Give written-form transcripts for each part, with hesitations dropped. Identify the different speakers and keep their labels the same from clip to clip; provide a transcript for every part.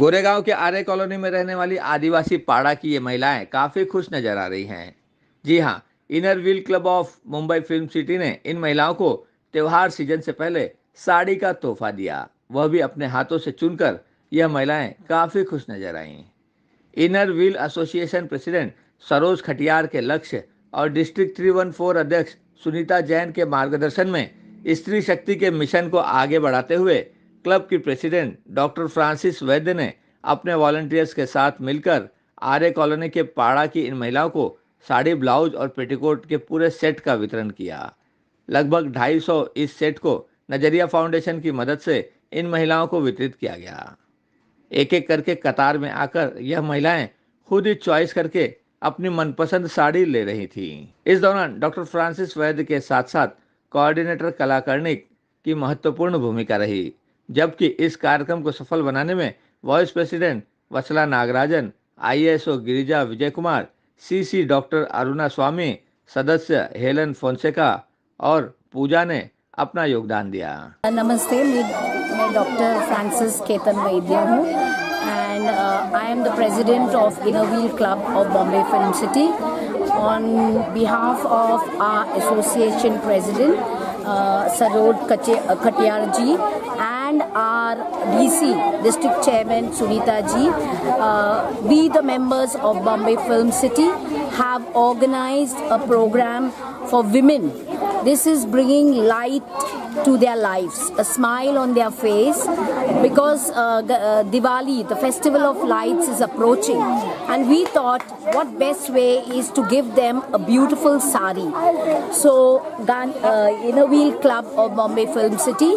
Speaker 1: गोरेगांव के आर्य कॉलोनी में रहने वाली आदिवासी पाड़ा की ये महिलाएं काफी खुश नजर आ रही हैं। जी हां, inner Wheel Club of Mumbai film city ने इन महिलाओं को त्योहार सीजन से पहले साड़ी का तोहफा दिया, वह भी अपने हाथों से चुनकर। यह महिलाएं काफी खुश नजर आईं। Inner wheel association president Saroj Khatiyar के लक्ष्य और डिस्ट्रिक्ट 314 अध्यक्ष सुनीता जैन के मार्गदर्शन में स्त्री शक्ति के मिशन को आगे बढ़ाते हुए क्लब की प्रेसिडेंट डॉक्टर फ्रांसिस वैद्य ने अपने वॉलंटियर्स के साथ मिलकर आर्य कॉलोनी के पाड़ा की इन महिलाओं को साड़ी, ब्लाउज और पेटीकोट के पूरे सेट का वितरण किया। लगभग 250 इस सेट को नजरिया फाउंडेशन की मदद से इन महिलाओं को वितरित किया गया। एक एक करके कतार में आकर यह महिलाएं खुद ही चॉइस करके अपनी मनपसंद साड़ी ले रही थी। इस दौरान डॉक्टर फ्रांसिस वैद्य के साथ साथ कोऑर्डिनेटर कला कर्णिक की महत्वपूर्ण भूमिका रही, जबकि इस कार्यक्रम को सफल बनाने में वाइस प्रेसिडेंट वत्सला Nagarajan, IASO Girija Vijay Kumar, CC doctor Aruna स्वामी, सदस्य हेलन फोंसेका और पूजा ने अपना योगदान दिया।
Speaker 2: नमस्ते, मैं डॉक्टर फ्रांसिस केतन वैद्य हूँ and I am the president of Inner Wheel Club of Bombay Film City. On behalf of our association president Saroj Khatiyar ji and our DC district chairman Sunita ji, we the members of Bombay Film City have organized a program for women. This is bringing light to their lives, a smile on their face, because Diwali, the festival of lights, is approaching, and we thought what best way is to give them a beautiful sari. So Inner Wheel Club of Bombay Film City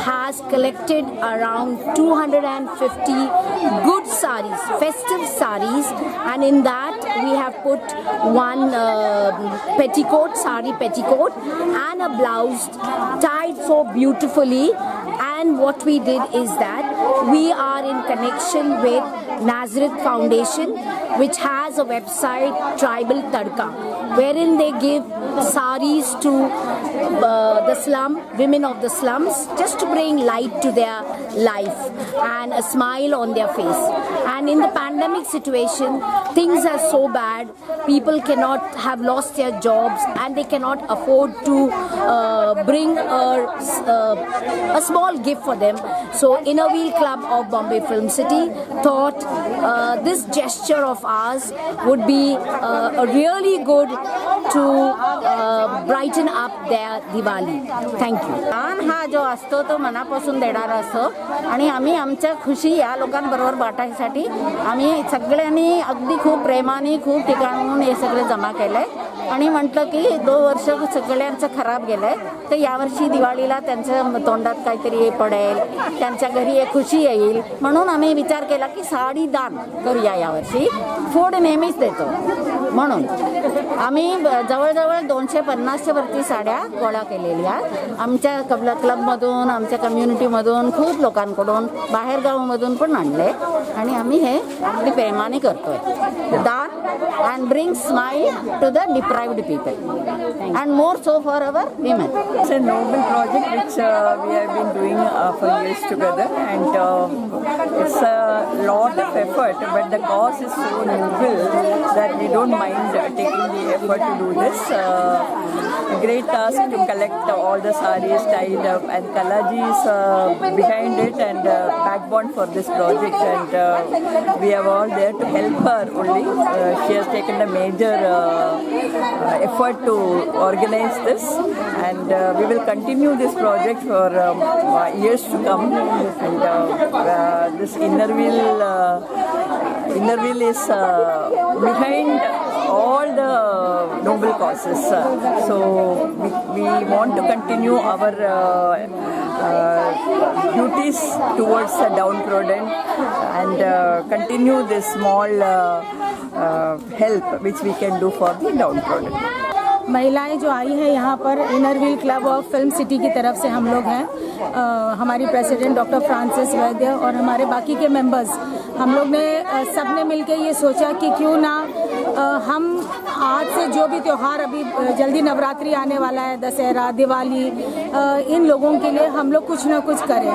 Speaker 2: has collected around 250 good saris, festive saris, and in that we have put one petticoat, sari petticoat, and a blouse tied so beautifully. And what we did is that we are in connection with Nazareth Foundation, which has a website, Tribal Tadka, wherein they give saris to the slum, women of the slums, just to bring light to their life and a smile on their face. And in the pandemic situation, things are so bad, people cannot have lost their jobs and they cannot afford to bring a small gift for them. So Inner Wheel Club of Bombay Film City thought this gesture of ours would be a really good to brighten up their Diwali. Thank you.
Speaker 3: दान हा जो असतो तो मनापासून देणारा असतो आणि आम्ही आमच्या खुशी या लोकांबरोबर वाटायसाठी आम्ही सगळ्यांनी अगदी खूप प्रेमाने खूप ठिकाणून हे सगळे जमा केलंय आणि म्हटलं की 2 वर्ष सगळ्यांचं खराब गेलंय तर यावर्षी दिवाळीला त्यांच्या तोंडात काहीतरी पडेल, त्यांच्या घरी एक खुशी येईल म्हणून आम्ही विचार केला की साडी दान करूया यावर्षी. फूड नेहमीच देतो म्हणून आम्ही जवळजवळ 250च्या वरती साड्या गोळा केलेल्या आमच्या क्लबमधून, आमच्या कम्युनिटीमधून, खूप लोकांकडून, बाहेरगावामधून पण आणले आणि आम्ही हे अगदी प्रेमाने करतोय दान and bring smile to the deprived people and more so for our women.
Speaker 4: It's a noble project which we have been doing for years together, and it's a lot of effort, but the cause is so noble that we don't mind taking the effort to do this. A great task to collect all the saris tied up, and Kalaji is behind it and backbone for this project, and we are all there to help her only. She has taken a major effort to organize this, and we will continue this project for years to come. And this Inner Wheel is behind all the noble causes. So we want to continue our duties towards the downtrodden and continue this small help which we can do for the downtrodden.
Speaker 5: महिलाएं जो आई हैं यहाँ पर inner Wheel Club of film city की तरफ से हम लोग हैं, हमारी प्रेसिडेंट डॉक्टर फ्रांसिस वैद्य और हमारे बाकी के मेंबर्स, हम लोग ने सब ने मिलकर ये सोचा कि क्यों ना हम आज से जो भी त्यौहार, अभी जल्दी नवरात्रि आने वाला है, दशहरा, दिवाली, इन लोगों के लिए हम लोग कुछ ना कुछ करें।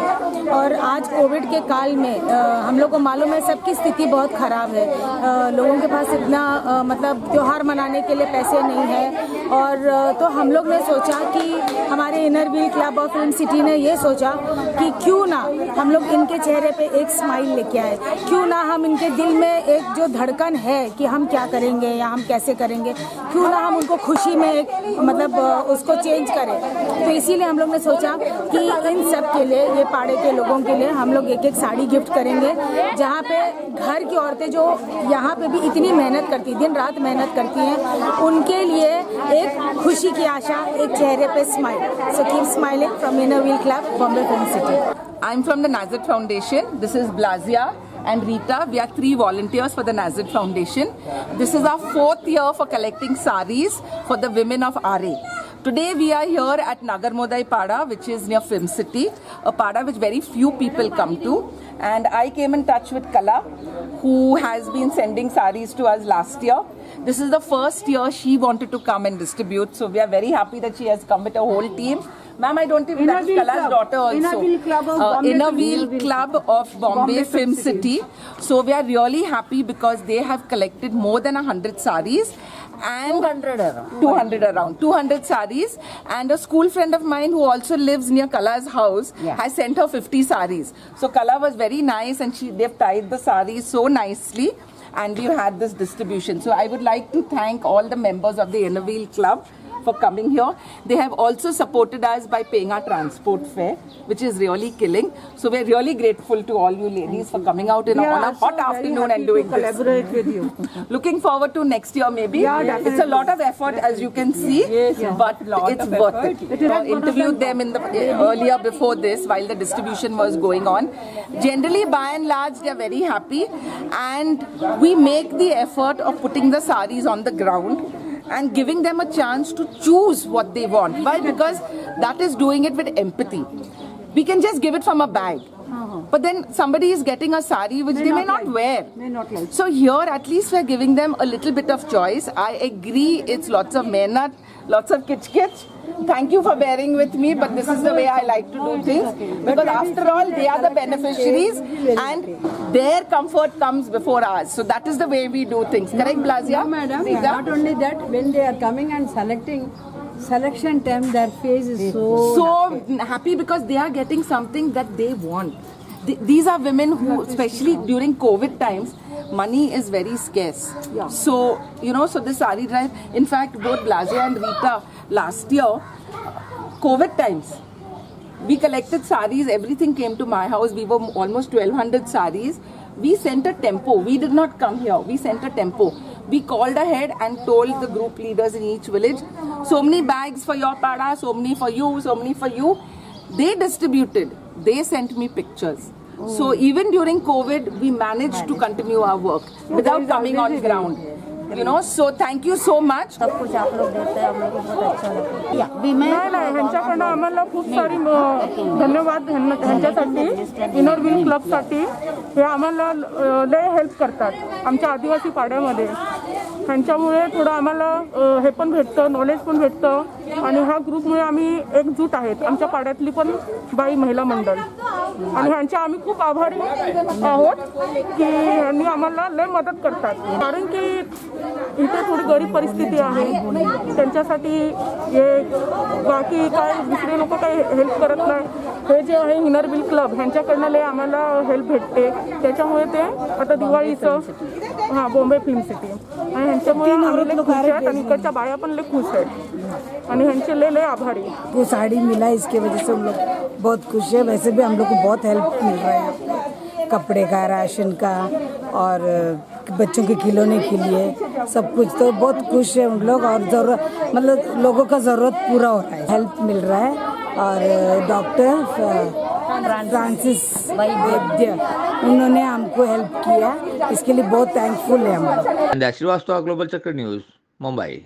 Speaker 5: और आज कोविड के काल में हम लोग को मालूम है सबकी स्थिति बहुत ख़राब है, लोगों के पास इतना मतलब त्यौहार मनाने के लिए पैसे नहीं है। और तो हम लोग ने सोचा कि हमारे inner Wheel Club of film city ने ये सोचा कि क्यों ना हम लोग इनके चेहरे पे एक स्माइल लेके आए, क्यों ना हम इनके दिल में एक जो धड़कन है कि हम क्या करेंगे या हम कैसे करेंगे, क्यों ना हम उनको खुशी में एक मतलब उसको चेंज करें। तो इसीलिए हम लोग ने सोचा कि इन सब के लिए, ये पाड़े के लोगों के लिए हम लोग एक एक साड़ी गिफ्ट करेंगे, जहाँ पे घर की औरतें जो यहाँ पे भी इतनी मेहनत करती, दिन रात मेहनत करती हैं, उनके लिए एक खुशी की आशा, एक चेहरे पे smile. So keep smiling from inner Wheel club, Bombay Film city.
Speaker 6: I'm from the Nazit Foundation. This is Blazia and Rita. We are 3 volunteers for the Nazit Foundation. This is our 4th year for collecting saris for the women of RA. Today we are here at Nagarmodai Pada, which is near Film City, a Pada which very few people come to. And I came in touch with Kala, who has been sending saris to us last year. This is the first year she wanted to come and distribute, so we are very happy that she has come with a whole team. Ma'am, I don't even, that's Kala's daughter also.
Speaker 3: Inner Wheel Club of Bombay
Speaker 6: Inner Wheel Club of Bombay Film City. So we are really happy because they have collected more than 100 saris. And 200 saris. And a school friend of mine who also lives near Kala's house has sent her 50 saris. So Kala was very nice and they've tied the saris so nicely. And we've had this distribution. So I would like to thank all the members of the Inner Wheel Club for coming here. They have also supported us by paying our transport fare, which is really killing. So we're really grateful to all you ladies for coming out on a hot afternoon and doing this.
Speaker 4: Collaborate with you.
Speaker 6: Looking forward to next year maybe. It's a lot of effort as you can see, but it's worth it. I interviewed them in the earlier before this while the distribution was going on. Generally, by and large, they are very happy, and we make the effort of putting the saris on the ground and giving them a chance to choose what they want. Why? Because that is doing it with empathy. We can just give it from a bag. But then somebody is getting a sari which they may not wear. So here at least we're giving them a little bit of choice. I agree it's lots of mehnat, lots of kitch. Thank you for bearing with me, but this is the way I like to do things. Because after all, they are the beneficiaries and their comfort comes before ours. So that is the way we do things. Correct, Blazia?
Speaker 7: No, madam. Not only that, when they are coming and selection time, their face is
Speaker 6: so happy because they are getting something that they want. These are women who, especially during COVID times, money is very scarce. So, so this sari drive, in fact, both Blazia and Rita, last year, COVID times, we collected saris, everything came to my house. We were almost 1,200 saris. We sent a tempo. We did not come here. We sent a tempo. We called ahead and told the group leaders in each village, so many bags for your pada, so many for you, so many for you. They distributed. They sent me pictures. So even during COVID, we managed to continue our work without coming on ground. So thank you so much.
Speaker 3: सब कुछ आप लोग देते हैं, हम लोग को बहुत अच्छा लगता है।
Speaker 8: नाही ह्यांच्याकडनं आम्हाला खूप सारी धन्यवाद ह्यांच्यासाठी, इनर व्हील क्लबसाठी. हे आम्हाला लय हेल्प करतात आमच्या आदिवासी पाड्यामध्ये. ह्यांच्यामुळे थोडं आम्हाला हे पण भेटतं, नॉलेज पण भेटतं, आणि ह्या ग्रुपमुळे आम्ही एकजूट आहेत, आमच्या पाड्यातली पण बाई महिला मंडळ, आणि ह्यांच्या आम्ही खूप आभारी आहोत की ह्यांनी आम्हाला लय मदत करतात. कारण की इथे थोडी गरीब परिस्थिती आहे, त्यांच्यासाठी हे बाकी काय दुसरे लोक काही हेल्प करत नाही. हे जे आहे इनर व्हील क्लब ह्यांच्याकडनं लय आम्हाला हेल्प भेटते. त्याच्यामुळे ते आता दिवाळीचं बॉम्बे फिल्म सिटी आणि ह्यांच्यामुळे आम्ही लय खुश आहेत आणि इकडच्या बाया पण लय खुश आहेत आणि ह्यांचे लय आभारी.
Speaker 9: वो साड़ी मिला इसके वजह से हम लोग बहुत खुश है. वैसे भी हम लोग को बहुत हेल्प मिल रहा है, कपड़े का, राशन का और बच्चों के खिलौने के लिए सब कुछ. तो बहुत खुश है हम लोग और ज़रूरत मतलब लोगों का ज़रूरत पूरा हो रहा है, हेल्प मिल रहा है. और डॉक्टर फ्रांसिस वैद्य उन्होंने हमको हेल्प किया, इसके लिए बहुत थैंकफुल है हम लोग.
Speaker 1: श्रीवास्तव, ग्लोबल चक्र न्यूज़, मुंबई.